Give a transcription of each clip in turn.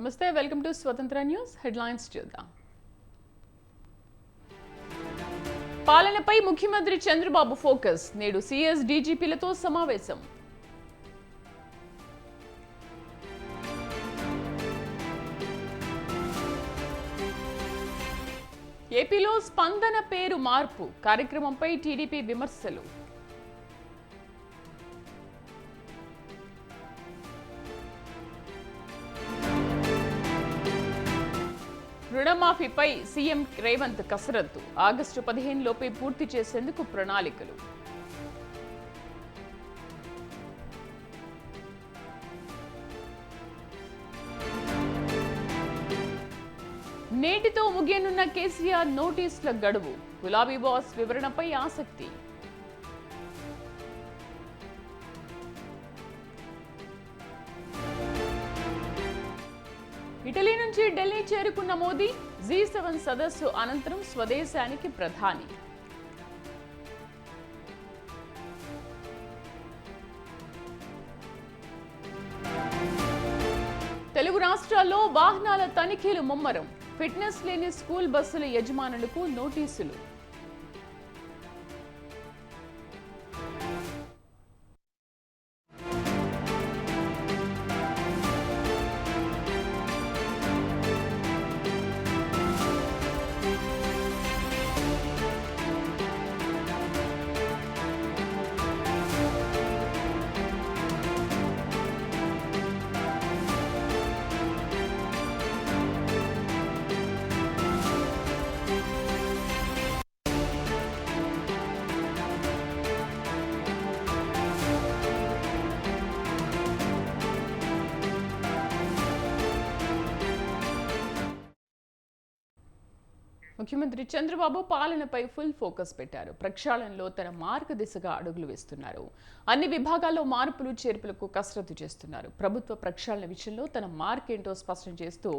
నమస్తే, welcome to స్వతంత్ర news. Headlines చూద్దాం. పాలనపై ముఖ్యమంత్రి చంద్రబాబు ఫోకస్. నేడు సీఎస్ డీజీపీలతో సమావేశం. ఏపీలో స్పందన పేరు మార్పు కార్యక్రమంపై టీడీపీ విమర్శలు. రుణమాఫీపై సీఎం రేవంత్ కసరత్తు. ఆగస్టు 15 లోపే పూర్తి చేసేందుకు ప్రణాళికలు. నేటితో ముగియనున్న కేసీఆర్ నోటీసుల గడువు. గులాబీ బాస్ వివరణపై ఆసక్తి. ఇటలీ నుంచి ఢిల్లీ చేరుకున్న మోదీ. G7 సదస్సు అనంతరం స్వదేశానికి ప్రధాని. తెలుగు రాష్ట్రాల్లో వాహనాల తనిఖీలు ముమ్మరం. ఫిట్నెస్ లేని స్కూల్ బస్సుల యజమానులకు నోటీసులు. ముఖ్యమంత్రి చంద్రబాబు పాలనపై ఫుల్ ఫోకస్ పెట్టారు. ప్రక్షాళనలో తన మార్గ దిశగా అడుగులు వేస్తున్నారు. అన్ని విభాగాల్లో మార్పులు చేర్పులకు కసరత్తు చేస్తున్నారు. ప్రభుత్వ ప్రక్షాళన విషయంలో తన మార్క్ ఏంటో స్పష్టం చేస్తూ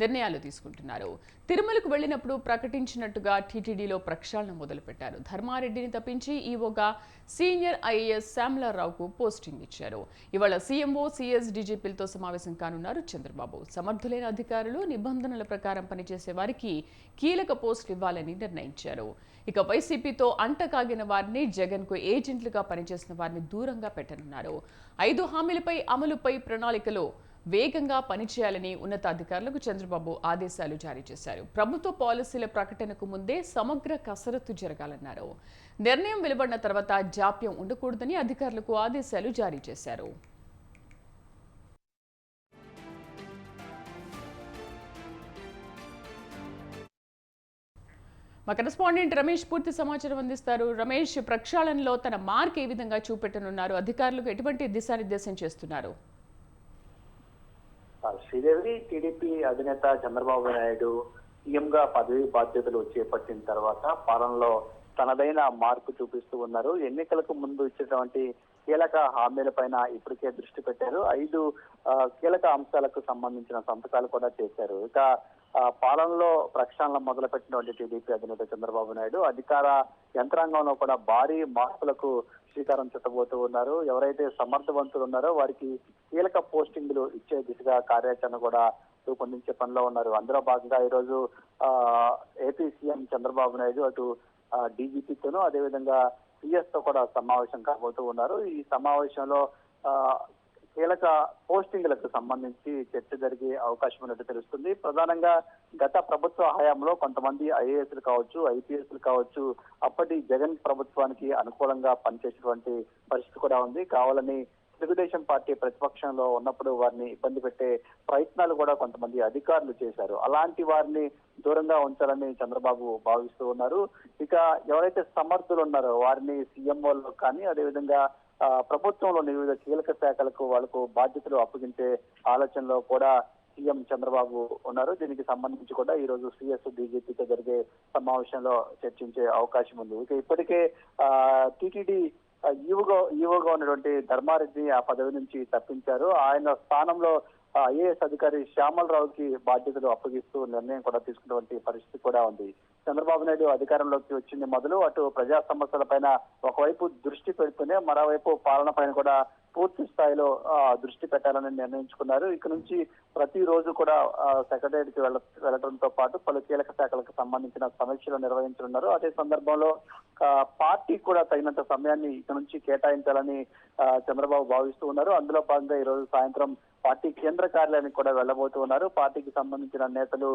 నిర్ణయాలు తీసుకుంటున్నారు. తిరుమలకు వెళ్లినప్పుడు ప్రకటించినట్టుగా టీటీడీలో ప్రక్షాళన మొదలుపెట్టారు. ధర్మారెడ్డిని తప్పించి ఈవోగా సీనియర్ ఐఏఎస్ శ్యామలారావుకు పోస్టింగ్ ఇచ్చారు. ఇవాళ సీఎంఓ, సీఎస్, డీజీపీలతో సమావేశం కానున్నారు చంద్రబాబు. సమర్థులైన అధికారులు, నిబంధనల ప్రకారం పనిచేసే వారికి కీలక పోస్టులు ఇవ్వాలని నిర్ణయించారు. ఇక వైసీపీతో అంటకాగిన వారిని, జగన్కు ఏజెంట్లుగా పనిచేసిన వారిని దూరంగా పెట్టనున్నారు. 5 హామీలపై అమలుపై ప్రణాళికలో వేగంగా పనిచేయాలని ఉన్నతాధికారులకు చంద్రబాబు ఆదేశాలు జారీ చేశారు. ప్రభుత్వ పాలసీల ప్రకటనకు ముందే సమగ్ర కసరత్తు జరగాలన్నారు. నిర్ణయం వెలువడిన తర్వాత జాప్యం ఉండకూడదని అధికారులకు ఆదేశాలు జారీ చేశారు. మా కరెస్పాండెంట్ రమేష్ పూర్తి సమాచారం అందిస్తారు. రమేష్, ప్రక్షాళనలో తన మార్క్ ఏ విధంగా చూపెట్టనున్నారు? అధికారులకు ఎటువంటి దిశానిర్దేశం చేస్తున్నారు? శ్రీదేవి, టీడీపీ అధినేత చంద్రబాబు నాయుడు సీఎంగా పదవి బాధ్యతలు చేపట్టిన తర్వాత పాలనలో తనదైన మార్పు చూపిస్తూ ఉన్నారు. ఎన్నికలకు ముందు ఇచ్చినటువంటి కీలక హామీలపైన ఇప్పటికే దృష్టి పెట్టారు. 5 కీలక అంశాలకు సంబంధించిన సంతకాలు కూడా చేశారు. ఇక పాలనలో ప్రక్షాళన మొదలుపెట్టినటువంటి టీడీపీ అధినేత చంద్రబాబు నాయుడు అధికార యంత్రాంగంలో కూడా భారీ మార్పులకు శ్రీకారం చుట్టబోతూ ఉన్నారు. ఎవరైతే సమర్థవంతులు ఉన్నారో వారికి కీలక పోస్టింగ్లు ఇచ్చే దిశగా కార్యాచరణ కూడా రూపొందించే పనిలో ఉన్నారు. అందులో భాగంగా ఈరోజు ఏపీ సీఎం చంద్రబాబు నాయుడు అటు డీజీపీతోనూ అదేవిధంగా సిఎస్ తో కూడా సమావేశం కాబోతూ ఉన్నారు. ఈ సమావేశంలో కీలక పోస్టింగ్లకు సంబంధించి చర్చ జరిగే అవకాశం ఉన్నట్టు తెలుస్తుంది. ప్రధానంగా గత ప్రభుత్వ హయాంలో కొంతమంది ఐఏఎస్లు కావచ్చు, ఐపీఎస్లు కావచ్చు, అప్పటి జగన్ ప్రభుత్వానికి అనుకూలంగా పనిచేసేటువంటి పరిస్థితి కూడా ఉంది. కావాలని తెలుగుదేశం పార్టీ ప్రతిపక్షంలో ఉన్నప్పుడు వారిని ఇబ్బంది పెట్టే ప్రయత్నాలు కూడా కొంతమంది అధికారులు చేశారు. అలాంటి వారిని దూరంగా ఉంచాలని చంద్రబాబు భావిస్తూ ఉన్నారు. ఇక ఎవరైతే సమర్థులు ఉన్నారో వారిని సీఎంఓలో కానీ అదేవిధంగా ప్రభుత్వంలోని వివిధ కీలక శాఖలకు వాళ్లకు బాధ్యతలు అప్పగించే ఆలోచనలో కూడా సీఎం చంద్రబాబు ఉన్నారు. దీనికి సంబంధించి కూడా ఈ రోజు సిఎస్, డీజీపీతో జరిగే సమావేశంలో చర్చించే అవకాశం ఉంది. ఇక ఇప్పటికే టీటీడీ ఈవోగా ఉన్నటువంటి ధర్మారెడ్డి ఆ పదవి నుంచి తప్పించారు. ఆయన స్థానంలో ఐఏఎస్ అధికారి శ్యామలరావుకి బాధ్యతలు అప్పగిస్తూ నిర్ణయం కూడా తీసుకున్నటువంటి పరిస్థితి కూడా ఉంది. చంద్రబాబు నాయుడు అధికారంలోకి వచ్చింది మొదలు అటు ప్రజా సమస్యల పైన ఒకవైపు దృష్టి పెడుతూనే మరోవైపు పాలన పైన కూడా పూర్తి స్థాయిలో దృష్టి పెట్టాలని నిర్ణయించుకున్నారు. ఇక నుంచి ప్రతిరోజు కూడా సెక్రటరియట్ కి వెళ్ళడంతో పాటు పలు కీలక శాఖలకు సంబంధించిన సమీక్షలు నిర్వహించనున్నారు. అదే సందర్భంలో పార్టీ కూడా తగినంత సమయాన్ని ఇక నుంచి కేటాయించాలని చంద్రబాబు భావిస్తూ ఉన్నారు. అందులో భాగంగా ఈ రోజు సాయంత్రం పార్టీ కేంద్ర కార్యాలయానికి కూడా వెళ్లబోతూ ఉన్నారు. పార్టీకి సంబంధించిన నేతలు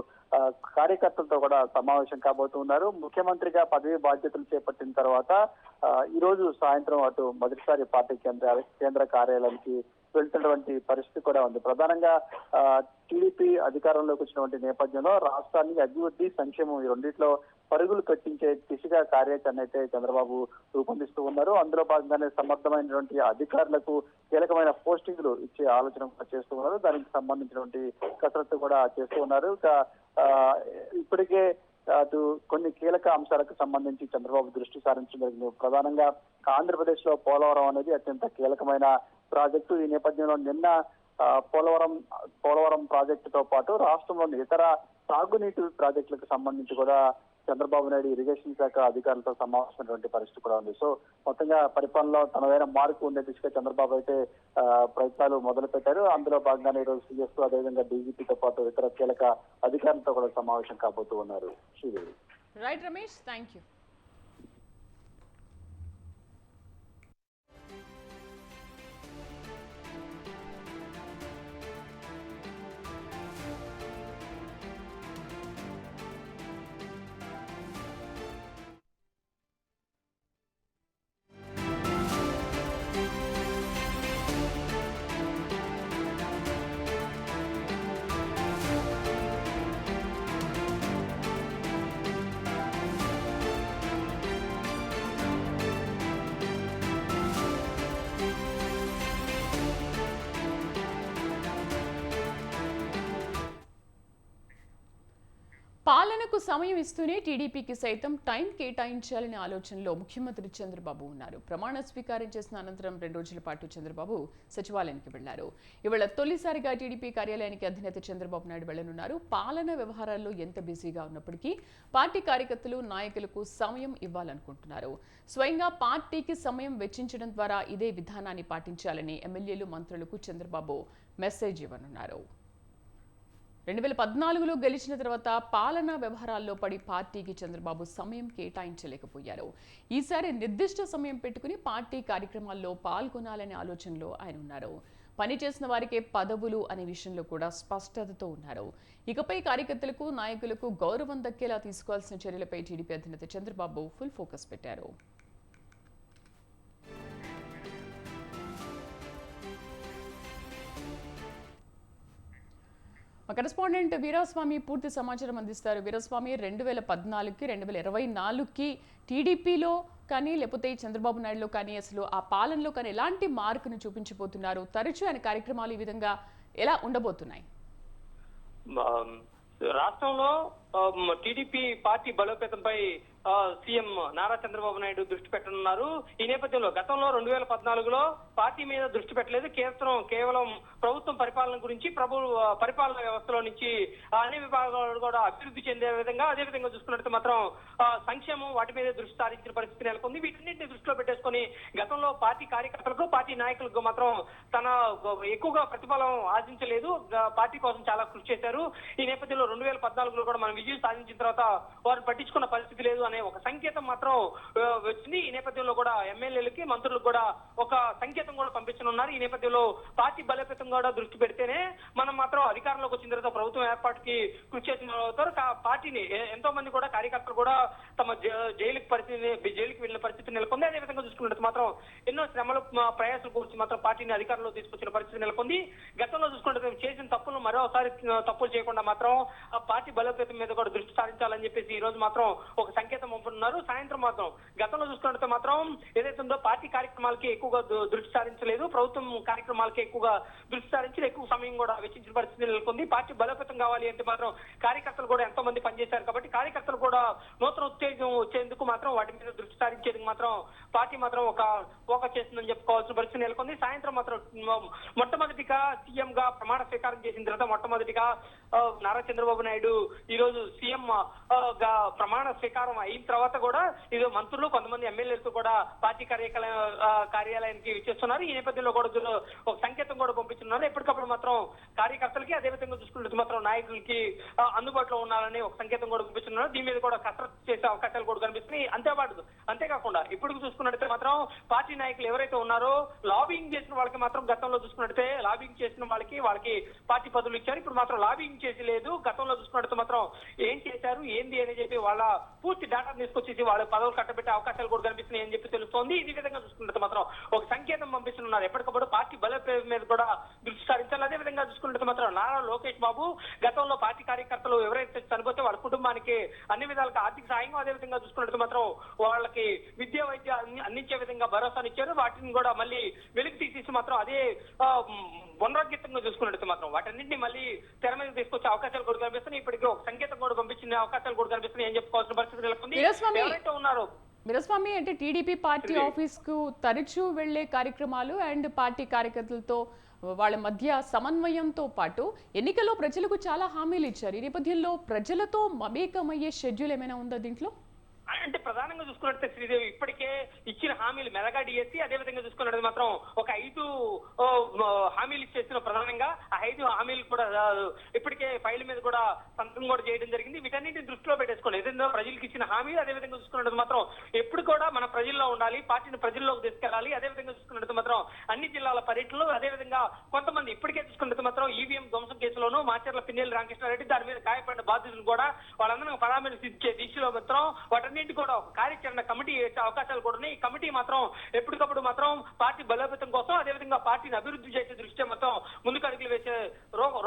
కార్యకర్తలతో కూడా సమావేశం కాబోతున్నారు. ముఖ్యమంత్రిగా పదవి బాధ్యతలు చేపట్టిన తర్వాత ఈ రోజు సాయంత్రం అటు మొదటిసారి పార్టీ కేంద్ర కార్యాలయానికి వెళ్తున్నటువంటి పరిస్థితి కూడా ఉంది. ప్రధానంగా టీడీపీ అధికారంలోకి వచ్చినటువంటి నేపథ్యంలో రాష్ట్రానికి అభివృద్ధి సంక్షేమం ఈ రెండిట్లో పరుగులు కట్టించే దిశగా కార్యాచరణ అయితే చంద్రబాబు రూపొందిస్తూ ఉన్నారు. అందులో భాగంగానే సమర్థమైనటువంటి అధికారులకు కీలకమైన పోస్టింగ్లు ఇచ్చే ఆలోచన చేస్తూ ఉన్నారు. దానికి సంబంధించినటువంటి కసరత్తు కూడా చేస్తూ ఉన్నారు. ఇప్పటికే అటు కొన్ని కీలక అంశాలకు సంబంధించి చంద్రబాబు దృష్టి సారించడం జరిగింది. ప్రధానంగా ఆంధ్రప్రదేశ్ లో పోలవరం అనేది అత్యంత కీలకమైన ప్రాజెక్టు. ఈ నేపథ్యంలో నిన్న పోలవరం ప్రాజెక్టుతో పాటు రాష్ట్రంలోని ఇతర సాగునీటి ప్రాజెక్టులకు సంబంధించి కూడా చంద్రబాబు నాయుడు ఇరిగేషన్ శాఖ అధికారులతో సమావేశమైనటువంటి పరిస్థితి కూడా ఉంది. సో మొత్తంగా పరిపాలనలో తనదైన మార్పు ఉండే దిశగా చంద్రబాబు అయితే ప్రయత్నాలు మొదలు పెట్టారు. అందులో భాగంగానే ఈరోజు సీఎస్ అదేవిధంగా డీజీపీతో పాటు ఇతర కీలక అధికారులతో కూడా సమావేశం కాబోతూ ఉన్నారు. Sridevi. Right Ramesh, thank you. పాలనకు సమయం ఇస్తూనే టీడీపీకి సైతం టైం కేటాయించాలనే ఆలోచనలో ముఖ్యమంత్రి చంద్రబాబు ఉన్నారు. ప్రమాణ స్వీకారం చేసిన అనంతరం 2 రోజుల పాటు చంద్రబాబు సచివాలయానికి వెళ్లారు. ఇవాళ తొలిసారిగా టీడీపీ కార్యాలయానికి అధినేత చంద్రబాబు నాయుడు వెళ్లనున్నారు. పాలన వ్యవహారాల్లో ఎంత బిజీగా ఉన్నప్పటికీ పార్టీ కార్యకర్తలు నాయకులకు సమయం ఇవ్వాలనుకుంటున్నారు. స్వయంగా పార్టీకి సమయం వెచ్చించడం ద్వారా ఇదే విధానాన్ని పాటించాలని ఎమ్మెల్యేలు మంత్రులకు చంద్రబాబు మెసేజ్ ఇవ్వనున్నారు. 2014లో గెలిచిన తర్వాత పాలనా వ్యవహారాల్లో పడి పార్టీకి చంద్రబాబు సమయం కేటాయించలేకపోయారు. ఈసారి నిర్దిష్ట సమయం పెట్టుకుని పార్టీ కార్యక్రమాల్లో పాల్గొనాలనే ఆలోచనలో ఆయన ఉన్నారు. పనిచేసిన వారికే పదవులు అనే విషయంలో కూడా స్పష్టతతో ఉన్నారు. ఇకపై కార్యకర్తలకు నాయకులకు గౌరవం దక్కేలా తీసుకోవాల్సిన చర్యలపై టీడీపీ అధినేత చంద్రబాబు ఫుల్ ఫోకస్ పెట్టారు. కరెస్పాండెంట్ వీరాస్వామి పూర్తి సమాచారం అందిస్తారు. వీరాస్వామి, 2014కి 2024కి టీడీపీలో కానీ లేకపోతే చంద్రబాబు నాయుడులో కానీ అసలు ఆ పాలనలో కానీ ఎలాంటి మార్కును చూపించబోతున్నారు? తరచూ ఆయన కార్యక్రమాలు ఈ విధంగా ఎలా ఉండబోతున్నాయి? రాష్ట్రంలో టీడీపీ పార్టీ బలోపేతంపై సీఎం నారా చంద్రబాబు నాయుడు దృష్టి పెట్టనున్నారు. ఈ నేపథ్యంలో గతంలో 2014లో పార్టీ మీద దృష్టి పెట్టలేదు. కేవలం ప్రభుత్వం పరిపాలన గురించి పరిపాలన వ్యవస్థలో నుంచి అన్ని విభాగాలు కూడా అభివృద్ధి చెందే విధంగా అదే విధంగా చూసుకున్నట్టు మాత్రం సంక్షేమం వాటి మీద దృష్టి సారించిన పరిస్థితి నెలకొంది. వీటన్నింటినీ దృష్టిలో పెట్టేసుకొని గతంలో పార్టీ కార్యకర్తలకు పార్టీ నాయకులకు మాత్రం తన ఎక్కువగా ప్రతిఫలం ఆశించలేదు. పార్టీ కోసం చాలా కృషి చేశారు. ఈ నేపథ్యంలో 2014లో కూడా మనం విజయం సాధించిన తర్వాత వారు పట్టించుకున్న పరిస్థితి లేదు అనే ఒక సంకేతం మాత్రం వచ్చింది. ఈ నేపథ్యంలో కూడా ఎమ్మెల్యేలకి మంత్రులకు కూడా ఒక సంకేతం కూడా పంపించనున్నారు. ఈ నేపథ్యంలో పార్టీ బలోపేతం కూడా దృష్టి పెడితేనే మనం మాత్రం అధికారంలోకి వచ్చిన తర్వాత ప్రభుత్వం ఏర్పాటుకి కృషి చేసిన అవుతారు. పార్టీని ఎంతో మంది కూడా కార్యకర్తలు కూడా తమ జైలుకి వెళ్ళిన పరిస్థితి నెలకొంది. అదే విధంగా చూసుకున్నట్టు మాత్రం ఎన్నో శ్రమలు ప్రయాసాల గురించి మాత్రం పార్టీని అధికారంలో తీసుకొచ్చిన పరిస్థితి నెలకొంది. గతంలో చూసుకుంటే చేసిన తప్పులు మరోసారి తప్పులు చేయకుండా మాత్రం ఆ పార్టీ బలోపేతం మీద కూడా దృష్టి సారించాలని చెప్పేసి ఈ రోజు మాత్రం ఒక సంకేతం పంపుతున్నారు. సాయంత్రం మాత్రం గతంలో చూసుకుంటే మాత్రం ఏదైతే ఉందో పార్టీ కార్యక్రమాలకి ఎక్కువగా దృష్టి సారించలేదు. ప్రభుత్వం కార్యక్రమాలకి ఎక్కువగా దృష్టి సారించి ఎక్కువ సమయం కూడా వెచ్చించిన పరిస్థితి నెలకొంది. పార్టీ బలోపేతం కావాలి అంటే మాత్రం కార్యకర్తలు కూడా ఎంతో మంది పనిచేశారు కాబట్టి కార్యకర్తలు కూడా నూతన ఉత్తేజం వచ్చేందుకు మాత్రం వాటి మీద దృష్టి సారించేందుకు మాత్రం పార్టీ మాత్రం ఒక ఫోకస్ చేస్తుందని చెప్పుకోవాల్సిన పరిస్థితి నెలకొంది. సాయంత్రం మాత్రం మొట్టమొదటిగా సీఎం గా ప్రమాణ స్వీకారం చేసిన తర్వాత మొట్టమొదటిగా నారా చంద్రబాబు నాయుడు ఈ రోజు రోజు సీఎం ప్రమాణ స్వీకారం అయిన తర్వాత కూడా ఇది మంత్రులు కొంతమంది ఎమ్మెల్యేలతో కూడా పార్టీ కార్యాలయానికి విచ్చేస్తున్నారు. ఈ నేపథ్యంలో కూడా ఒక సంకేతం కూడా పంపించున్నారు. ఎప్పటికప్పుడు మాత్రం కార్యకర్తలకి అదేవిధంగా చూసుకుంటే మాత్రం నాయకులకి అందుబాటులో ఉండాలని ఒక సంకేతం కూడా పంపిస్తున్నారు. దీని మీద కూడా కసరత్తు చేసే అవకాశాలు కూడా కనిపిస్తున్నాయి. అంతేకాకుండా ఇప్పుడు చూసుకున్నట్లయితే మాత్రం పార్టీ నాయకులు ఎవరైతే ఉన్నారో లాబింగ్ చేసిన వాళ్ళకి మాత్రం గతంలో చూసుకున్నట్లయితే లాబింగ్ చేసిన వాళ్ళకి పార్టీ పదవులు ఇచ్చారు. ఇప్పుడు మాత్రం లాబింగ్ చేసి లేదు. గతంలో చూసుకున్నట్టు మాత్రం ఏం చేశారు ఏంది అని చెప్పి వాళ్ళ పూర్తి డేటా తీసుకొచ్చేసి వాళ్ళ పదవులు కట్టబెట్టే అవకాశాలు కూడా కనిపిస్తున్నాయి అని చెప్పి తెలుస్తోంది. ఈ విధంగా చూసుకున్నట్టు మాత్రం ఒక సంకేతం పంపిస్తున్నారు. ఎప్పటికప్పుడు పార్టీ బలోపేతం మీద కూడా దృష్టి సారించాలి. అదే విధంగా చూసుకున్నట్టు మాత్రం నారా లోకేష్ బాబు గతంలో పార్టీ కార్యకర్తలు ఎవరైతే చనిపోతే వాళ్ళ కుటుంబానికి అన్ని విధాలుగా ఆర్థిక సాయం, అదే విధంగా చూసుకున్నట్టు మాత్రం వాళ్ళకి విద్యా వైద్య అందించే విధంగా భరోసానిచ్చారు. వాటిని కూడా మళ్ళీ వెలికి తీసేసి మాత్రం అదే పునరాగతంగా చూసుకున్నట్టు మాత్రం వాటన్నింటినీ మళ్ళీ తెర మీద తీసుకొచ్చే అవకాశాలు కూడా కనిపిస్తున్నాయి. ఇప్పటికీ ఒక సంకేతం కూడా పంపించిన అవకాశాలు కూడా కనిపిస్తున్నాయి అని చెప్పుకోవాల్సిన పరిస్థితి నెలకొంది. ఎవరైతే ఉన్నారో వీరస్వామి అంటే టీడీపీ పార్టీ ఆఫీస్ కు తరచూ వెళ్లే కార్యక్రమాలు అండ్ పార్టీ కార్యకర్తలతో వాళ్ళ మధ్య సమన్వయంతో పాటు ఎన్నికల్లో ప్రజలకు చాలా హామీలు ఇచ్చారు. ఈ నేపథ్యంలో ప్రజలతో మమేకమయ్యే షెడ్యూల్ ఏమైనా ఉందా దీంట్లో? అంటే ప్రధానంగా చూసుకున్నట్టే శ్రీదేవి ఇప్పటికే ఇచ్చిన హామీలు మెలగా డిఎస్సి, అదేవిధంగా చూసుకున్నట్టు మాత్రం ఒక 5 హామీలు ఇచ్చేసిన ప్రధానంగా ఆ 5 హామీలు కూడా ఇప్పటికే ఫైల్ మీద కూడా సంతకం కూడా చేయడం జరిగింది. వీటన్నింటిని దృష్టిలో పెట్టేసుకోండి. ఏదైనా ప్రజలకు ఇచ్చిన హామీలు, అదేవిధంగా చూసుకున్నట్టు మాత్రం ఎప్పుడు కూడా మన ప్రజల్లో ఉండాలి, పార్టీని ప్రజల్లోకి తీసుకెళ్లాలి. అదేవిధంగా చూసుకున్నట్టు మాత్రం అన్ని జిల్లాల పర్యటనలు, అదేవిధంగా కొంతమంది ఇప్పటికే చూసుకున్నట్టు మాత్రం ఈవీఎం ధ్వంసం కేసులోనూ మాచర్ల పిన్నెల్లి రామకృష్ణారెడ్డి దాని మీద గాయపడిన బాధితులు కూడా వాళ్ళందరూ పరామర్శించే దిశలో మాత్రం వాటన్నింటి కూడా ఒక కార్యాచరణ కమిటీ వేసే అవకాశాలు కూడా ఉన్నాయి. ఈ కమిటీ మాత్రం ఎప్పటికప్పుడు మాత్రం పార్టీ బలోపేతం కోసం, అదేవిధంగా పార్టీని అభివృద్ధి చేసే దృష్ట్యా మొత్తం ముందుకు అడుగులు వేసే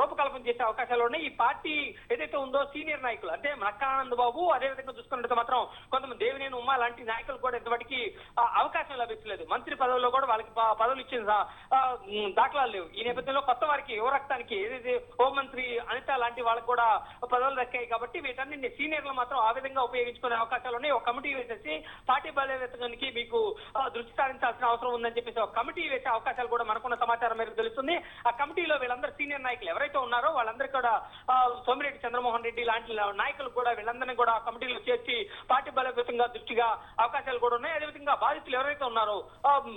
రూపకల్పన చేసే అవకాశాలు ఉన్నాయి. ఈ పార్టీ ఏదైతే ఉందో సీనియర్ నాయకులు అంటే మక్కానంద్ బాబు, అదేవిధంగా చూసుకున్నట్టు మాత్రం కొంతమంది దేవినేని ఉమ్మా లాంటి నాయకులు కూడా ఇంతవరకు అవకాశం లభించలేదు. మంత్రి పదవుల్లో కూడా వాళ్ళకి పదవులు ఇచ్చిన దాఖలాలు లేవు. ఈ నేపథ్యంలో కొత్త వారికి యువరక్తానికి ఏదైతే హోంమంత్రి అనిత లాంటి వాళ్ళకి కూడా పదవులు దక్కాయి. కాబట్టి వీటన్నింటినీ సీనియర్లు మాత్రం ఆ విధంగా ఉపయోగించుకునే అవకాశాలు ఉన్నాయి. ఒక కమిటీ వేసేసి పార్టీ బలోపేతానికి మీకు దృష్టి సారించాల్సిన అవసరం ఉందని చెప్పేసి ఒక కమిటీ వేసే అవకాశాలు కూడా మనకున్న సమాచారం మేరకు తెలుస్తుంది. ఆ కమిటీలో వీళ్ళందరూ సీనియర్ నాయకులు ఎవరైతే ఉన్నారో వాళ్ళందరికీ కూడా సోమిరెడ్డి చంద్రమోహన్ రెడ్డి లాంటి నాయకులు కూడా వీళ్ళందరినీ కూడా ఆ కమిటీలో చేర్చి పార్టీ బలోపేతంగా దృష్టిగా అవకాశాలు కూడా ఉన్నాయి. అదేవిధంగా బాధితులు ఎవరైతే ఉన్నారో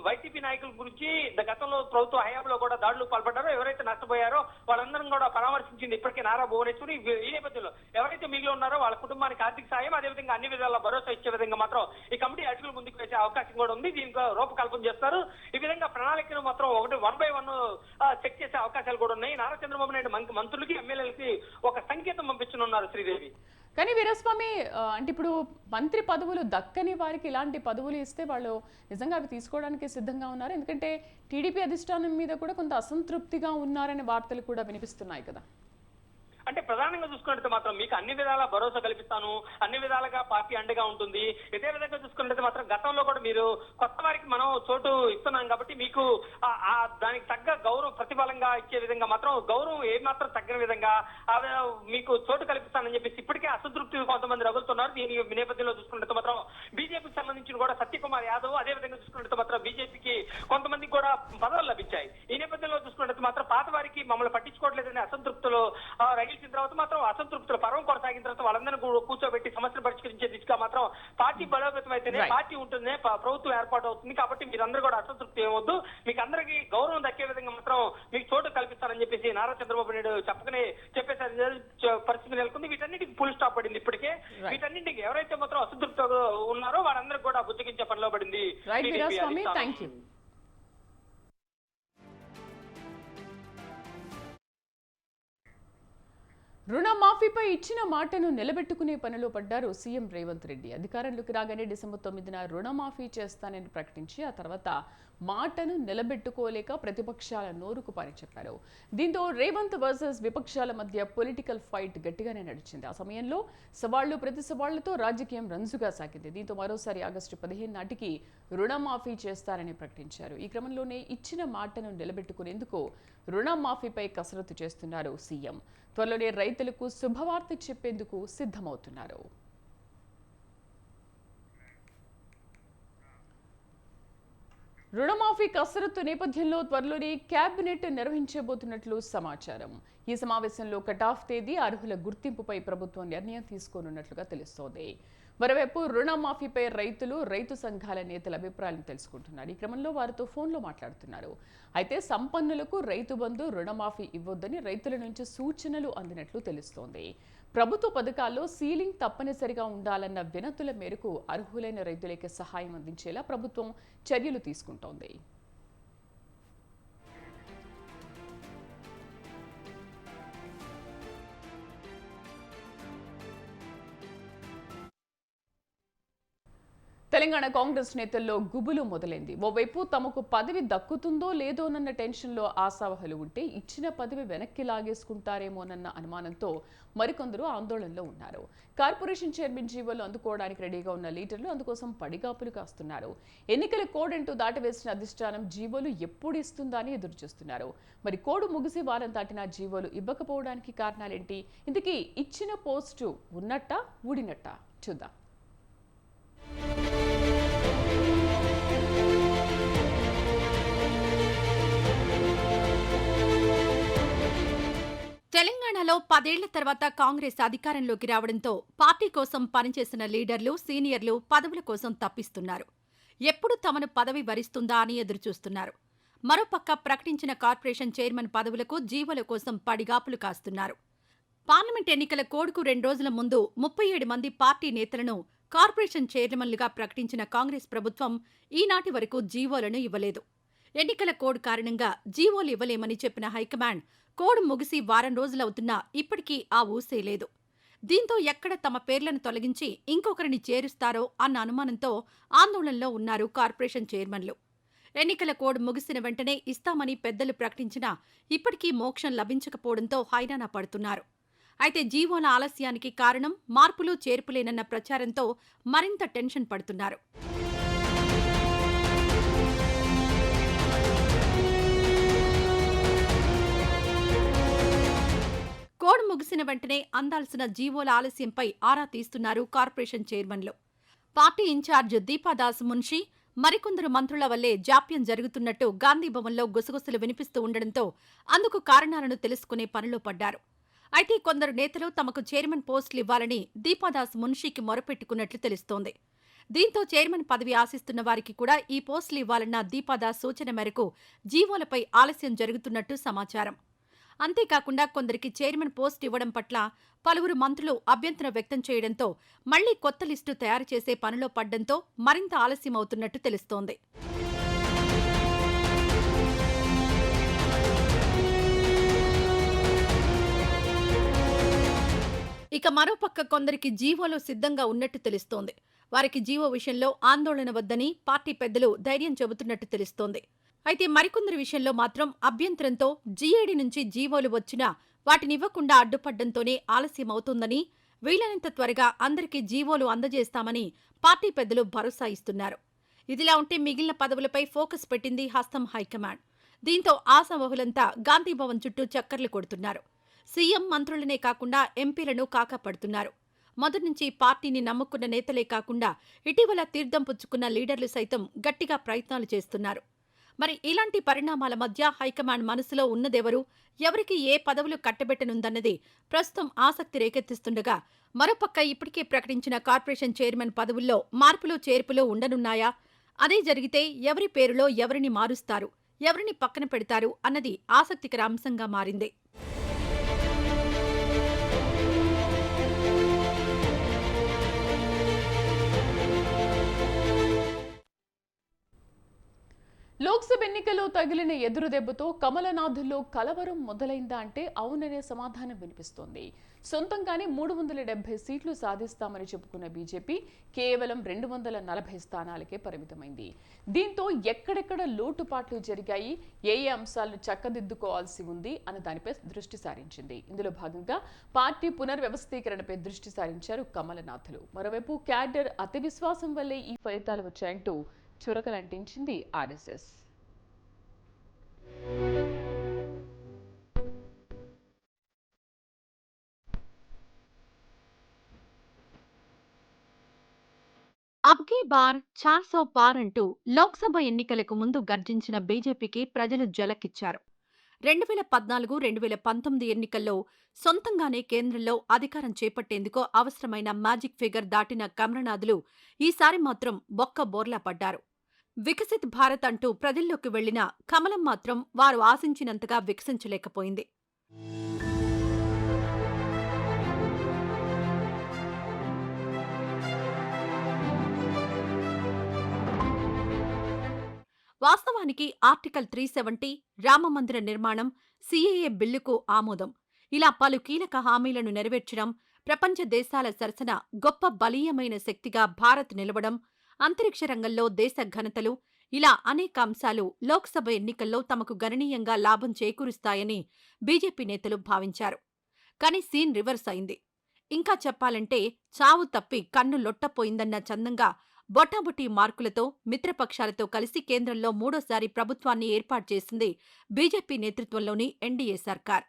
వైసీపీ నాయకుల గురించి గతంలో ప్రభుత్వ హయాంలో కూడా దాడులు పాల్పడ్డారో, ఎవరైతే నష్టపోయారో వాళ్ళందరం కూడా పరామర్శించింది ఇప్పటికే నారా భువనేశ్వరి. ఈ నేపథ్యంలో ఎవరైతే మిగిలి ఉన్నారో వాళ్ళ కుటుంబానికి ఆర్థిక సాయం, అదేవిధంగా అన్ని విధాల భరోసా ఇచ్చే విధంగా మాత్రం ఈ కమిటీ అడుగులు ముందుకు వేసే అవకాశం కూడా ఉంది. దీనికి రూపకల్పన చేస్తారు. ఈ విధంగా ప్రణాళికను మాత్రం 1 by 1 చెక్ చేసే అవకాశాలు కూడా ఉన్నాయి. నారా చంద్రబాబు నాయుడు మంత్రులకి, ఎమ్మెల్యేలకి ఒక సంకేతం పంపించనున్నారు శ్రీదేవి. కానీ వీరస్వామి అంటే ఇప్పుడు మంత్రి పదవులు దక్కని వారికి ఇలాంటి పదవులు ఇస్తే వాళ్ళు నిజంగా అవి తీసుకోవడానికి సిద్ధంగా ఉన్నారు. ఎందుకంటే టీడీపీ అధిష్టానం మీద కూడా కొంత అసంతృప్తిగా ఉన్నారనే వార్తలు కూడా వినిపిస్తున్నాయి కదా. అంటే ప్రధానంగా చూసుకున్నట్టు మాత్రం మీకు అన్ని విధాల భరోసా కల్పిస్తాను, అన్ని విధాలుగా పార్టీ అండగా ఉంటుంది. ఇదే విధంగా చూసుకున్నట్టు మాత్రం గతంలో కూడా మీరు కొత్త వారికి మనం చోటు ఇస్తున్నాం కాబట్టి మీకు దానికి తగ్గ గౌరవం ప్రతిఫలంగా ఇచ్చే విధంగా మాత్రం గౌరవం ఏమాత్రం తగ్గిన విధంగా మీకు చోటు కల్పిస్తానని చెప్పేసి ఇప్పటికే అసంతృప్తి కొంతమంది రగులుతున్నారు. దీని నేపథ్యంలో చూసుకున్నట్టు మాత్రం బీజేపీకి సంబంధించిన కూడా సత్యకుమార్ యాదవ్, అదే విధంగా చూసుకున్నట్టు మాత్రం బీజేపీకి కొంతమందికి కూడా పదవులు లభించాయి. ఈ నేపథ్యంలో చూసుకున్నట్టు మాత్రం పాత వారికి మమ్మల్ని పట్టించుకోవట్లేదనే అసంతృప్తులు రగిల్చిన తర్వాత మాత్రం అసంతృప్తులు పర్వం కొనసాగిన తర్వాత వాళ్ళందరినీ కూర్చోబెట్టి సమస్యలు పరిష్కరించే దిశగా మాత్రం పార్టీ బలోపేతం అయితేనే పార్టీ ఉంటుంది, ప్రభుత్వం ఏర్పాటు అవుతుంది. కాబట్టి మీరందరూ కూడా అసంతృప్తి ఏమొద్దు, మీకు అందరికీ గౌరవం దక్కే విధంగా మాత్రం మీకు చోటు కల్పిస్తారని చెప్పేసి నారా చంద్రబాబు నాయుడు చెప్పేసారి పరిస్థితి నెలకొంది. వీటన్నిటికి ఫుల్ స్టాప్ పడింది. ఇప్పటికే వీటన్నింటికి ఎవరైతే మాత్రం అసంతృప్తి ఉన్నారో వాళ్ళందరికీ కూడా బుజ్జగించే పనిలో పడింది. రుణమాఫీపై ఇచ్చిన మాటను నిలబెట్టుకునే పనిలో పడ్డారు సీఎం రేవంత్ రెడ్డి. అధికారంలోకి రాగానే డిసెంబర్ 9న రుణమాఫీ చేస్తానని ప్రకటించి ఆ తర్వాత మాటను నిలబెట్టుకోలేక ప్రతిపక్షాల నోరుకు పని చెప్పారు. దీంతో రేవంత్ వర్సెస్ విపక్షాల మధ్య పొలిటికల్ ఫైట్ గట్టిగానే నడిచింది. ఆ సమయంలో సవాళ్లు ప్రతి సవాళ్లతో రాజకీయం రంజుగా సాగింది. దీంతో మరోసారి ఆగస్టు 15 నాటికి రుణమాఫీ చేస్తారని ప్రకటించారు. ఈ క్రమంలోనే ఇచ్చిన మాటను నిలబెట్టుకునేందుకు రుణమాఫీపై కసరత్తు చేస్తున్నారు సీఎం. త్వరలోనే రైతులకు శుభవార్త చెప్పేందుకు సిద్ధమవుతున్నారు. రుణమాఫీ కసరత్తు నేపథ్యంలో త్వరలోనే కేబినెట్ నిర్వహించబోతున్నట్లు సమాచారం. ఈ సమావేశంలో కటాఫ్ తేదీ, అర్హుల గుర్తింపుపై ప్రభుత్వం నిర్ణయం తీసుకోనున్నట్లుగా తెలుస్తోంది. మరోవైపు రుణమాఫీపై రైతు సంఘాల నేతల అభిప్రాయాలను తెలుసుకుంటున్నారు. ఈ క్రమంలో వారితో ఫోన్లో మాట్లాడుతున్నారు. అయితే సంపన్నులకు రైతు బంధు, రుణమాఫీ ఇవ్వొద్దని రైతుల నుంచి సూచనలు అందినట్లు తెలుస్తోంది. ప్రభుత్వ పథకాల్లో సీలింగ్ తప్పనిసరిగా ఉండాలన్న వినతుల మేరకు అర్హులైన రైతులకే సహాయం అందించేలా ప్రభుత్వం చర్యలు తీసుకుంటోంది. తెలంగాణ కాంగ్రెస్ నేతల్లో గుబులు మొదలైంది. ఓవైపు తమకు పదవి దక్కుతుందో లేదోనన్న టెన్షన్లో ఆశావహులు ఉంటే, ఇచ్చిన పదవి వెనక్కి లాగేసుకుంటారేమోనన్న అనుమానంతో మరికొందరు ఆందోళనలో ఉన్నారు. కార్పొరేషన్ చైర్మన్ జీవోలు అందుకోవడానికి రెడీగా ఉన్న లీడర్లు అందుకోసం పడిగాపులు కాస్తున్నారు. ఎన్నికల కోడ్ అంటూ దాటవేసిన అధిష్టానం జీవోలు ఎప్పుడు ఇస్తుందా అని ఎదురుచూస్తున్నారు. మరి కోడ్ ముగిసి వారం దాటినా జీవోలు ఇవ్వకపోవడానికి కారణాలేంటి? ఇందుకీ ఇచ్చిన పోస్టు ఉన్నట్టా ఊడినట్టా? చూద్దాం. తెలంగాణలో 10 ఏళ్ల తర్వాత కాంగ్రెస్ అధికారంలోకి రావడంతో పార్టీ కోసం పనిచేసిన లీడర్లు, సీనియర్లు పదవుల కోసం తప్పిస్తున్నారు. ఎప్పుడు తమను పదవి వరిస్తుందా అని ఎదురుచూస్తున్నారు. మరోపక్క ప్రకటించిన కార్పొరేషన్ చైర్మన్ పదవులకు జీవోల కోసం పడిగాపులు కాస్తున్నారు. పార్లమెంట్ ఎన్నికల కోడ్కు 2 రోజుల ముందు 37 మంది పార్టీ నేతలను కార్పొరేషన్ చైర్మన్లుగా ప్రకటించిన కాంగ్రెస్ ప్రభుత్వం ఈనాటి వరకు జీవోలను ఇవ్వలేదు. ఎన్నికల కోడ్ కారణంగా జీవోలు ఇవ్వలేమని చెప్పిన హైకమాండ్ కోడ్ ముగిసి వారం రోజులవుతున్నా ఇప్పటికీ ఆ ఊసే లేదు. దీంతో ఎక్కడ తమ పేర్లను తొలగించి ఇంకొకరిని చేరుస్తారో అన్న అనుమానంతో ఆందోళనలో ఉన్నారు కార్పొరేషన్ చైర్మన్లు. ఎన్నికల కోడ్ ముగిసిన వెంటనే ఇస్తామని పెద్దలు ప్రకటించినా ఇప్పటికీ మోక్షం లభించకపోవడంతో హైరాణ పడుతున్నారు. అయితే జీవోల ఆలస్యానికి కారణం మార్పులు చేర్పులేనన్న ప్రచారంతో మరింత టెన్షన్ పడుతున్నారు. కోడ్ ముగిసిన వెంటనే అందాల్సిన జీవోల ఆలస్యంపై ఆరా తీస్తున్నారు కార్పొరేషన్ చైర్మన్లు. పార్టీ ఇన్ఛార్జ్ దీపాదాస్ మున్షి, మరికొందరు మంత్రుల వల్లే జాప్యం జరుగుతున్నట్టు గాంధీభవన్లో గుసగుసలు వినిపిస్తూ ఉండడంతో అందుకు కారణాలను తెలుసుకునే పనిలో పడ్డారు. అయితే కొందరు నేతలు తమకు చైర్మన్ పోస్టులు ఇవ్వాలని దీపాదాస్ మున్షికి మొరపెట్టుకున్నట్లు తెలుస్తోంది. దీంతో చైర్మన్ పదవి ఆశిస్తున్న వారికి కూడా ఈ పోస్టులు ఇవ్వాలన్న దీపాదాస్ సూచన మేరకు జీవోలపై ఆలస్యం జరుగుతున్నట్టు సమాచారం. అంతేకాకుండా కొందరికి చైర్మన్ పోస్ట్ ఇవ్వడం పట్ల పలువురు మంత్రులు అభ్యంతరం వ్యక్తం చేయడంతో మళ్లీ కొత్త లిస్టు తయారు చేసే పనిలో పడ్డంతో మరింత ఆలస్యమవుతున్నట్టు తెలుస్తోంది. ఇక మరోపక్క కొందరికి జీవోలో సిద్ధంగా ఉన్నట్టు తెలుస్తోంది. వారికి జీవో విషయంలో ఆందోళన వద్దని పార్టీ పెద్దలు ధైర్యం చెబుతున్నట్టు తెలుస్తోంది. అయితే మరికొందరి విషయంలో మాత్రం అభ్యంతరంతో జీఏడీ నుంచి జీవోలు వచ్చినా వాటినివ్వకుండా అడ్డుపడ్డంతోనే ఆలస్యమవుతోందని, వీలైనంత త్వరగా అందరికీ జీవోలు అందజేస్తామని పార్టీ పెద్దలు భరోసా ఇస్తున్నారు. ఇదిలా ఉంటే మిగిలిన పదవులపై ఫోకస్ పెట్టింది హస్తం హైకమాండ్. దీంతో ఆశావహులంతా గాంధీభవన్ చుట్టూ చక్కర్లు కొడుతున్నారు. సీఎం, మంత్రులనే కాకుండా ఎంపీలను కాకాపడుతున్నారు. మొదటి నుంచి పార్టీని నమ్ముకున్న నేతలే కాకుండా ఇటీవల తీర్థం పుచ్చుకున్న లీడర్లు సైతం గట్టిగా ప్రయత్నాలు చేస్తున్నారు. మరి ఇలాంటి పరిణామాల మధ్య హైకమాండ్ మనసులో ఉన్నదెవరు, ఎవరికి ఏ పదవులు కట్టబెట్టనుందన్నది ప్రస్తుతం ఆసక్తి రేకెత్తిస్తుండగా, మరోపక్క ఇప్పటికే ప్రకటించిన కార్పొరేషన్ చైర్మన్ పదవుల్లో మార్పులు చేర్పులు ఉండనున్నాయా? అదే జరిగితే ఎవరి పేరులో ఎవరిని మారుస్తారు, ఎవరిని పక్కన పెడతారు అన్నది ఆసక్తికర అంశంగా మారింది. లోక్సభ ఎన్నికల్లో తగిలిన ఎదురుదెబ్బతో కమలనాథుల్లో కలవరం మొదలైందా అంటే అవుననే సమాధానం వినిపిస్తోంది. సొంతంగానే 370 సీట్లు సాధిస్తామని చెప్పుకున్న బీజేపీ కేవలం 240 స్థానాలకే పరిమితమైంది. దీంతో ఎక్కడెక్కడ లోటుపాట్లు జరిగాయి, ఏ అంశాలను చక్కదిద్దుకోవాల్సి ఉంది అన్న దానిపై దృష్టి సారించింది. ఇందులో భాగంగా పార్టీ పునర్వ్యవస్థీకరణపై దృష్టి సారించారు కమలనాథులు. మరోవైపు క్యాడర్ అతి విశ్వాసం వల్లే ఈ ఫలితాలు వచ్చాయంటూ చురకలంటించింది ఆర్ఎస్ఎస్. अब అబ్కీ బార్ 400 పార్ అంటూ లోక్సభ ఎన్నికలకు ముందు గర్జించిన బీజేపీకి ప్రజలు జలకిచ్చారు. 2014-2019 ఎన్నికల్లో సొంతంగానే కేంద్రంలో అధికారం చేపట్టేందుకు అవసరమైన మ్యాజిక్ ఫిగర్ దాటిన కమలనాథులు ఈసారి మాత్రం బొక్క బోర్లా పడ్డారు. వికసిత్ భారత్ అంటూ ప్రజల్లోకి వెళ్లిన కమలం మాత్రం వారు ఆశించినంతగా వికసించలేకపోయింది. వాస్తవానికి ఆర్టికల్ 370, రామమందిర నిర్మాణం, సీఏఏ బిల్లుకు ఆమోదం ఇలా పలు కీలక హామీలను నెరవేర్చడం, ప్రపంచ దేశాల సరసన గొప్ప బలీయమైన శక్తిగా భారత్ నిలవడం, అంతరిక్ష రంగంలో దేశ ఘనతలు ఇలా అనేక అంశాలు లోక్సభ ఎన్నికల్లో తమకు గణనీయంగా లాభం చేకూరుస్తాయని బీజేపీ నేతలు భావించారు. కానీ సీన్ రివర్స్ అయింది. ఇంకా చెప్పాలంటే చావు తప్పి కన్ను లొట్టపోయిందన్న చందంగా బొటాబొటీ మార్కులతో మిత్రపక్షాలతో కలిసి కేంద్రంలో మూడోసారి ప్రభుత్వాన్ని ఏర్పాటు చేసింది బీజేపీ నేతృత్వంలోని ఎన్డీఏ సర్కార్.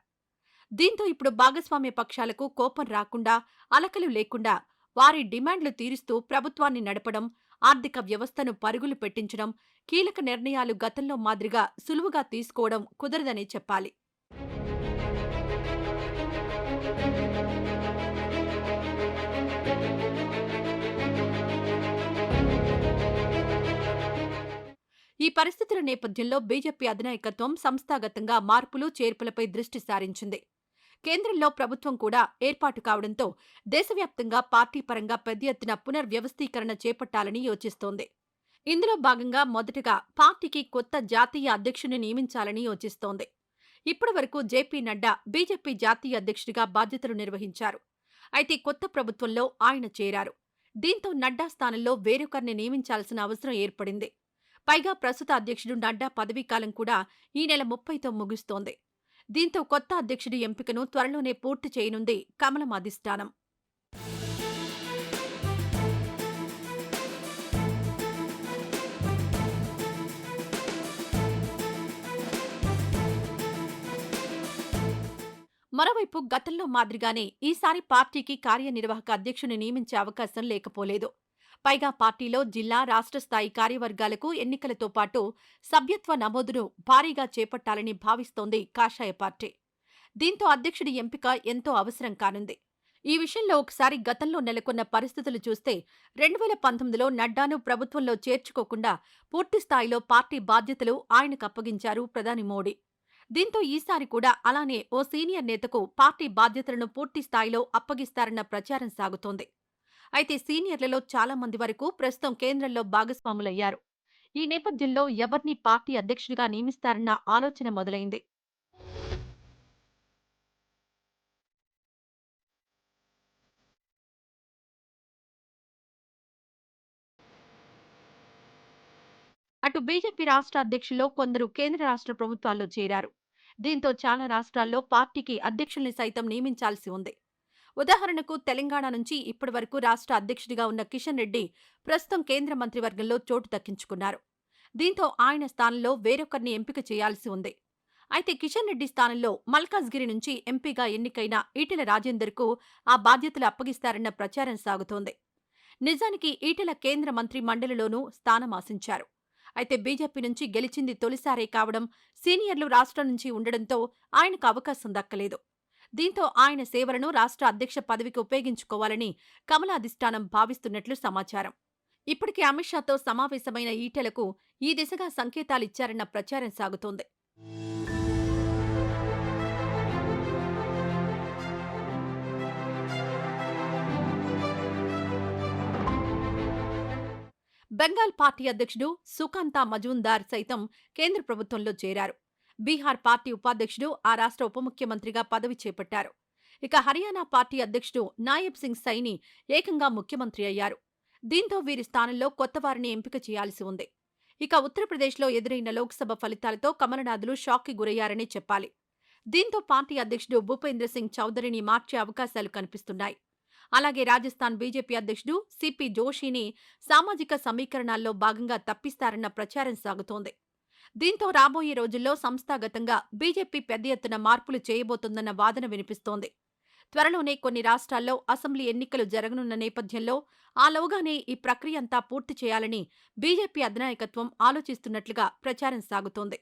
దీంతో ఇప్పుడు భాగస్వామ్య పక్షాలకు కోపం రాకుండా, అలకలు లేకుండా వారి డిమాండ్లు తీరుస్తూ ప్రభుత్వాన్ని నడపడం, ఆర్థిక వ్యవస్థను పరుగులు పెట్టించడం, కీలక నిర్ణయాలు గతంలో మాదిరిగా సులువుగా తీసుకోవడం కుదరదనే చెప్పాలి. ఈ పరిస్థితుల నేపథ్యంలో బీజేపీ అధినాయకత్వం సంస్థాగతంగా మార్పులు, చేర్పులపై దృష్టి సారించింది. కేంద్రంలో ప్రభుత్వం కూడా ఏర్పాటు కావడంతో దేశవ్యాప్తంగా పార్టీ పరంగా పెద్ద ఎత్తున పునర్వ్యవస్థీకరణ చేపట్టాలని యోచిస్తోంది. ఇందులో భాగంగా మొదటగా పార్టీకి కొత్త జాతీయ అధ్యక్షుని నియమించాలని యోచిస్తోంది. ఇప్పటి వరకు జేపీ నడ్డా బీజేపీ జాతీయ అధ్యక్షుడిగా బాధ్యతలు నిర్వహించారు. అయితే కొత్త ప్రభుత్వంలో ఆయన చేరారు. దీంతో నడ్డా స్థానంలో వేరొకరిని నియమించాల్సిన అవసరం ఏర్పడింది. పైగా ప్రస్తుత అధ్యక్షుడు నడ్డా పదవీకాలం కూడా ఈ నెల 30తో ముగుస్తోంది. దీంతో కొత్త అధ్యక్షుడి ఎంపికను త్వరలోనే పూర్తి చేయనుంది కమలం అధిష్టానం. మరోవైపు గతంలో మాదిరిగానే ఈసారి పార్టీకి కార్యనిర్వాహక అధ్యక్షుని నియమించే అవకాశం లేకపోలేదు. పైగా పార్టీలో జిల్లా, రాష్ట్ర స్థాయి కార్యవర్గాలకు ఎన్నికలతో పాటు సభ్యత్వ నమోదును భారీగా చేపట్టాలని భావిస్తోంది కాషాయ పార్టీ. దీంతో అధ్యక్షుడి ఎంపిక ఎంతో అవసరం కానుంది. ఈ విషయంలో ఒకసారి గతంలో నెలకొన్న పరిస్థితులు చూస్తే 2019లో నడ్డాను ప్రభుత్వంలో చేర్చుకోకుండా పూర్తిస్థాయిలో పార్టీ బాధ్యతలు ఆయనకు అప్పగించారు ప్రధాని మోడీ. దీంతో ఈసారి కూడా అలానే ఓ సీనియర్ నేతకు పార్టీ బాధ్యతలను పూర్తిస్థాయిలో అప్పగిస్తారన్న ప్రచారం సాగుతోంది. అయితే సీనియర్లలో చాలా మంది వరకు ప్రస్తుతం కేంద్రంలో భాగస్వాములయ్యారు. ఈ నేపథ్యంలో ఎవరిని పార్టీ అధ్యక్షుడిగా నియమిస్తారన్న ఆలోచన మొదలైంది. అటు బీజేపీ రాష్ట్ర అధ్యక్షుల్లో కొందరు కేంద్ర రాష్ట్ర ప్రభుత్వాల్లో చేరారు. దీంతో చాలా రాష్ట్రాల్లో పార్టీకి అధ్యక్షుల్ని సైతం నియమించాల్సి ఉంది. ఉదాహరణకు తెలంగాణ నుంచి ఇప్పటి వరకు రాష్ట్ర అధ్యక్షుడిగా ఉన్న కిషన్ రెడ్డి ప్రస్తుతం కేంద్ర మంత్రివర్గంలో చోటు దక్కించుకున్నారు. దీంతో ఆయన స్థానంలో వేరొకరిని ఎంపిక చేయాల్సి ఉంది. అయితే కిషన్ రెడ్డి స్థానంలో మల్కాజ్గిరి నుంచి ఎంపీగా ఎన్నికైన ఈటెల రాజేందర్కు ఆ బాధ్యతలు అప్పగిస్తారన్న ప్రచారం సాగుతోంది. నిజానికి ఈటెల కేంద్ర మంత్రి మండలిలోనూ స్థానం ఆశించారు. అయితే బీజేపీ నుంచి గెలిచింది తొలిసారే కావడం, సీనియర్లు రాష్ట్రం నుంచి ఉండడంతో ఆయనకు అవకాశం దక్కలేదు. దీంతో ఆయన సేవలను రాష్ట్ర అధ్యక్ష పదవికి ఉపయోగించుకోవాలని కమల అధిష్టానం భావిస్తున్నట్లు సమాచారం. ఇప్పటికే అమిత్ షాతో సమావేశమైన ఈటెలకు ఈ దిశగా సంకేతాలిచ్చారన్న ప్రచారం సాగుతోంది. బెంగాల్ పార్టీ అధ్యక్షుడు సుకాంతా మజుందార్ సైతం కేంద్ర ప్రభుత్వంలో చేరారు. బీహార్ పార్టీ ఉపాధ్యక్షుడు ఆ రాష్ట్ర ఉప ముఖ్యమంత్రిగా పదవి చేపట్టారు. ఇక హర్యానా పార్టీ అధ్యక్షుడు నాయబ్ సింగ్ సైని ఏకంగా ముఖ్యమంత్రి అయ్యారు. దీంతో వీరి స్థానంలో కొత్తవారిని ఎంపిక చేయాల్సి ఉంది. ఇక ఉత్తరప్రదేశ్లో ఎదురైన లోక్సభ ఫలితాలతో కమలనాథులు షాక్కి గురయ్యారని చెప్పాలి. దీంతో పార్టీ అధ్యక్షుడు భూపేంద్ర సింగ్ చౌదరిని మార్చే అవకాశాలు కనిపిస్తున్నాయి. అలాగే రాజస్థాన్ బీజేపీ అధ్యక్షుడు సిపి జోషిని సామాజిక సమీకరణాల్లో భాగంగా తప్పిస్తారన్న ప్రచారం సాగుతోంది. దీంతో రాబోయే రోజుల్లో సంస్థాగతంగా బీజేపీ పెద్ద ఎత్తున మార్పులు చేయబోతోందన్న వాదన వినిపిస్తోంది. త్వరలోనే కొన్ని రాష్ట్రాల్లో అసెంబ్లీ ఎన్నికలు జరగనున్న నేపథ్యంలో ఆలోగానే ఈ ప్రక్రియ అంతా పూర్తి చేయాలని బీజేపీ అధినాయకత్వం ఆలోచిస్తున్నట్లుగా ప్రచారం సాగుతోంది.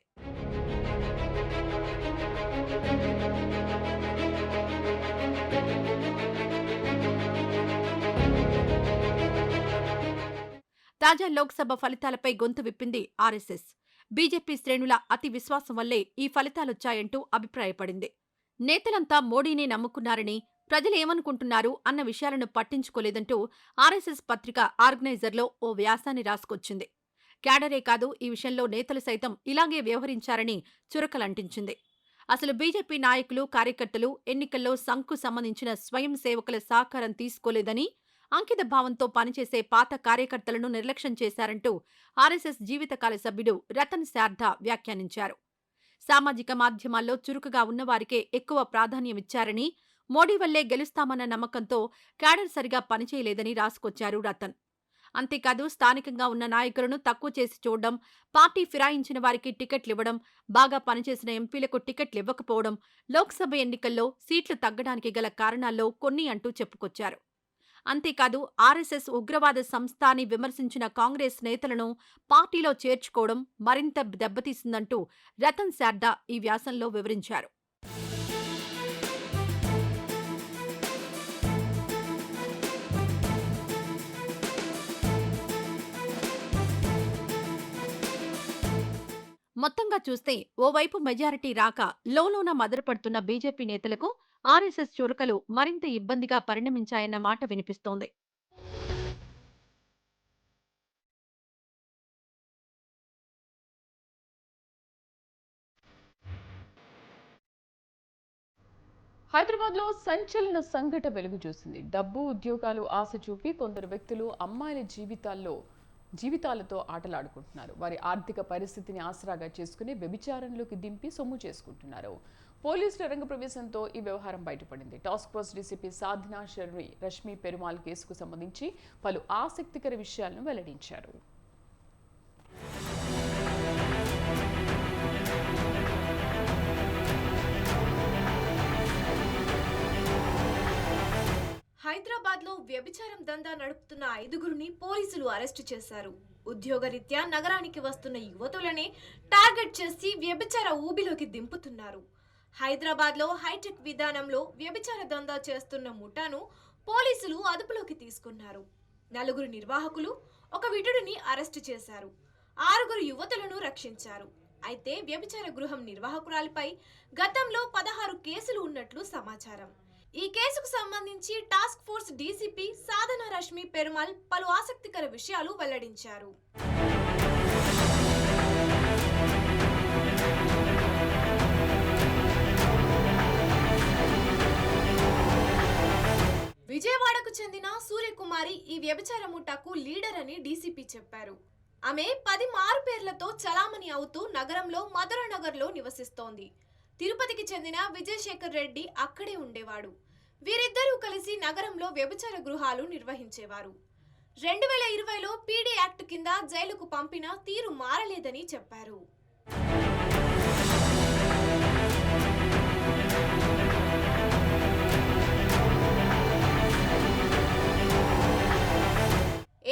తాజా లోక్సభ ఫలితాలపై గొంతు విప్పింది ఆర్ఎస్ఎస్. బీజేపీ శ్రేణుల అతి విశ్వాసం వల్లే ఈ ఫలితాలొచ్చాయంటూ అభిప్రాయపడింది. నేతలంతా మోడీనే నమ్ముకున్నారని, ప్రజలేమనుకుంటున్నారు అన్న విషయాలను పట్టించుకోలేదంటూ ఆర్ఎస్ఎస్ పత్రిక ఆర్గనైజర్లో ఓ వ్యాసాన్ని రాసుకొచ్చింది. క్యాడరే కాదు, ఈ విషయంలో నేతలు సైతం ఇలాగే వ్యవహరించారని చురకలంటించింది. అసలు బీజేపీ నాయకులు, కార్యకర్తలు ఎన్నికల్లో సంఖ్కు సంబంధించిన స్వయం సేవకుల సహకారం తీసుకోలేదని, అంకిత భావంతో పనిచేసే పాత కార్యకర్తలను నిర్లక్ష్యం చేశారంటూ ఆర్ఎస్ఎస్ జీవితకాల సభ్యుడు రతన్ శార్దా వ్యాఖ్యానించారు. సామాజిక మాధ్యమాల్లో చురుకుగా ఉన్నవారికే ఎక్కువ ప్రాధాన్యమిచ్చారని, మోడీ వల్లే గెలుస్తామన్న నమ్మకంతో క్యాడర్ సరిగా పనిచేయలేదని రాసుకొచ్చారు రతన్. అంతేకాదు, స్థానికంగా ఉన్న నాయకులను తక్కువ చేసి చూడడం, పార్టీ ఫిరాయించిన వారికి టికెట్లివ్వడం, బాగా పనిచేసిన ఎంపీలకు టికెట్లివ్వకపోవడం లోక్సభ ఎన్నికల్లో సీట్లు తగ్గడానికి గల కారణాల్లో కొన్ని అంటూ చెప్పుకొచ్చారు. అంతేకాదు, ఆర్ఎస్ఎస్ ఉగ్రవాద సంస్థ అని విమర్శించిన కాంగ్రెస్ నేతలను పార్టీలో చేర్చుకోవడం మరింత దెబ్బతీసిందంటూ రతన్ శార్దా ఈ వ్యాసంలో వివరించారు. మొత్తంగా చూస్తే ఓవైపు మెజారిటీ రాక లోలోన మదరపడుతున్న బీజేపీ నేతలకు ఆర్ఎస్ఎస్ చురకలు మరింత ఇబ్బందిగా పరిణమించాయన్న మాట వినిపిస్తోంది. హైదరాబాద్లో సంచలన సంఘటన వెలుగు చూసింది. డబ్బు, ఉద్యోగాలు ఆశ చూపి కొందరు వ్యక్తులు అమ్మాయిల జీవితాలతో ఆటలాడుకుంటున్నారు. వారి ఆర్థిక పరిస్థితిని ఆసరాగా చేసుకుని వ్యభిచారంలోకి దింపి సొమ్ము చేసుకుంటున్నారు. పోలీసుల రంగప్రవేశంతో ఈ వ్యవహారం బయటపడింది. టాస్క్ ఫోర్స్ డీసీపీ సాధనా శర్వి రష్మి పెరుమాల్ కేసుకు సంబంధించి పలు ఆసక్తికర విషయాలను వెల్లడించారు. హైదరాబాద్లో వ్యభిచారం దందా నడుపుతున్న 5గురిని పోలీసులు అరెస్టు చేశారు. ఉద్యోగరీత్యా నగరానికి వస్తున్న యువతులనే టార్గెట్ చేసి వ్యభిచార ఊబిలోకి దింపుతున్నారు. హైదరాబాద్లో హైటెక్ విధానంలో వ్యభిచార దందా చేస్తున్న ముఠాను పోలీసులు అదుపులోకి తీసుకున్నారు. 4 నిర్వాహకులు, 1 విటుడిని అరెస్టు చేశారు. 6 యువతులను రక్షించారు. అయితే వ్యభిచార గృహం నిర్వాహకురాలిపై గతంలో 16 కేసులు ఉన్నట్లు సమాచారం. ఈ కేసుకు సంబంధించి టాస్క్ ఫోర్స్ డీసీపీ సాధనా రష్మి పెరుమాల్ పలు ఆసక్తికర విషయాలు వెల్లడించారు. విజయవాడకు చెందిన సూర్యకుమారి ఈ వ్యభిచార ముఠాకు లీడర్ అని డీసీపీ చెప్పారు. ఆమె 10 మారు పేర్లతో చలామణి అవుతూ నగరంలో మధురనగర్లో నివసిస్తోంది. తిరుపతికి చెందిన విజయశేఖర్ రెడ్డి అక్కడే ఉండేవాడు. వీరిద్దరూ కలిసి నగరంలో వ్యభిచార గృహాలు నిర్వహించేవారు. 2020లో పీడీ యాక్ట్ కింద జైలుకు పంపిన తీరు మారలేదని చెప్పారు.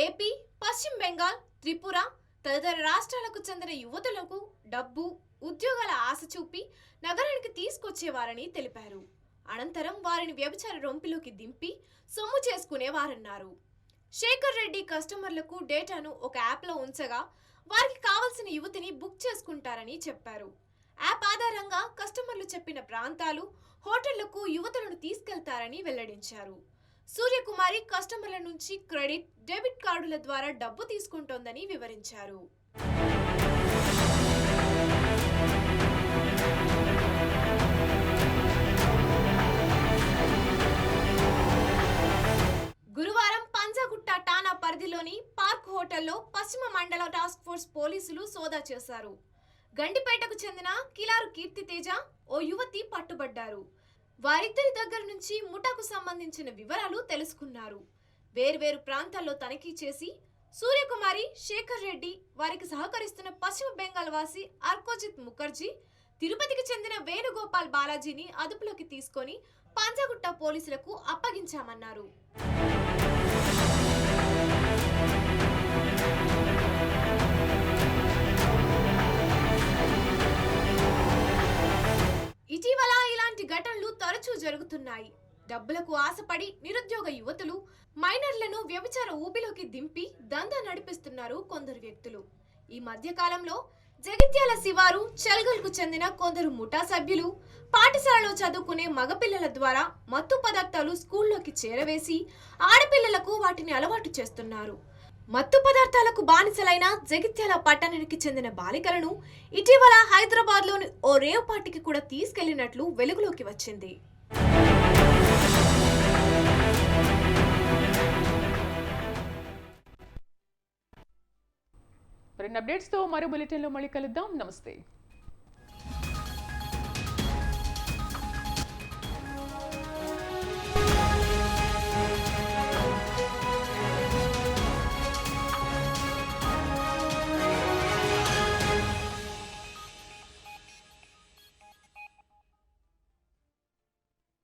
ఏపీ, పశ్చిమ బెంగాల్, త్రిపుర తదితర రాష్ట్రాలకు చెందిన యువతులకు డబ్బు, ఉద్యోగాల ఆశ చూపి నగరానికి తీసుకొచ్చేవారని తెలిపారు. అనంతరం వారిని వ్యభిచార రొంపిలోకి దింపి సొమ్ము చేసుకునేవారన్నారు. శేఖర్ రెడ్డి కస్టమర్లకు డేటాను ఒక యాప్లో ఉంచగా వారికి కావలసిన యువతిని బుక్ చేసుకుంటారని చెప్పారు. యాప్ ఆధారంగా కస్టమర్లు చెప్పిన ప్రాంతాలు, హోటళ్లకు యువతులను తీసుకెళ్తారని వెల్లడించారు. సూర్యకుమారి కస్టమర్ల నుంచి క్రెడిట్, డెబిట్ కార్డుల ద్వారా డబ్బు తీసుకుంటోందని వివరించారు. గురువారం పంజాగుట్ట టానా పరిధిలోని పార్క్ హోటల్లో పశ్చిమ మండల టాస్క్ ఫోర్స్ పోలీసులు సోదా చేశారు. గండిపేటకు చెందిన కిలారు కీర్తితేజ, ఓ యువతి పట్టుబడ్డారు. వారిద్దరి దగ్గర నుంచి ముఠాకు సంబంధించిన వివరాలు తెలుసుకున్నారు. వేర్వేరు ప్రాంతాల్లో తనిఖీ చేసి సూర్యకుమారి, శేఖర్ రెడ్డి, వారికి సహకరిస్తున్న పశ్చిమ బెంగాల్ వాసి అర్కోజిత్ ముఖర్జీ, తిరుపతికి చెందిన వేణుగోపాల్ బాలాజీని అదుపులోకి తీసుకొని పంజాగుట్ట పోలీసులకు అప్పగించామన్నారు. ఇటీవల ఇలాంటి ఘటనలు తరచూ జరుగుతున్నాయి. డబ్బులకు ఆశపడి నిరుద్యోగ యువతులు మైనర్లను వ్యభిచార ఊబిలోకి దింపి దందా నడిపిస్తున్నారు కొందరు వ్యక్తులు. ఈ మధ్య కాలంలో జగిత్యాల శివారు చెల్గల్కు చెందిన కొందరు ముఠా సభ్యులు పాఠశాలలో చదువుకునే మగపిల్లల ద్వారా మత్తు పదార్థాలు స్కూల్లోకి చేరవేసి ఆడపిల్లలకు వాటిని అలవాటు చేస్తున్నారు. మత్తు పదార్థాలకు బానిసలైన జగిత్యాల పట్టణానికి చెందిన బాలికలను ఇటీవల హైదరాబాద్లోని ఓ రేవ్ పార్టీకి కూడా తీసుకెళ్లినట్లు వెలుగులోకి వచ్చింది. మరిన్ని అప్డేట్స్తో మరో బులెటిన్లో మళ్ళీ కలుద్దాం. నమస్తే.